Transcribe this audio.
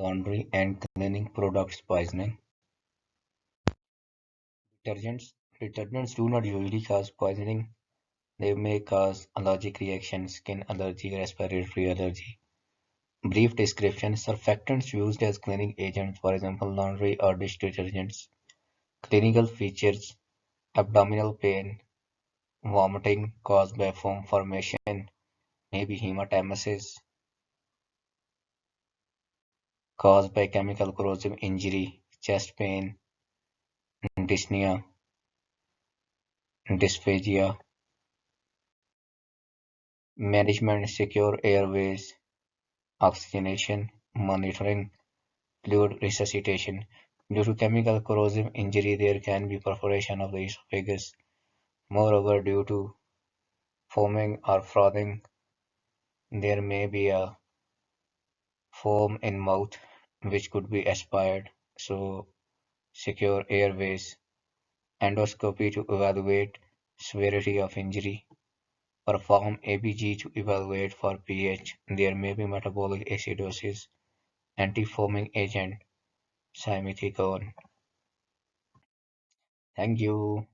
laundry and cleaning products poisoning. Detergents Detergents do not usually cause poisoning. They may cause allergic reactions, skin allergy, respiratory allergy. Brief description: surfactants used as cleaning agents, for example, laundry or dish detergents. Clinical features: abdominal pain, vomiting caused by foam formation, maybe hematemesis caused by chemical corrosive injury, chest pain, dyspnea, dysphagia. Management: secure airways, oxygenation, monitoring, fluid resuscitation. Due to chemical corrosive injury, there can be perforation of the esophagus. Moreover, due to foaming or frothing, there may be a foam in mouth which could be aspired. So, secure airways. Endoscopy to evaluate severity of injury. Perform ABG to evaluate for pH. There may be metabolic acidosis. Anti-foaming agent, simethicone. Thank you.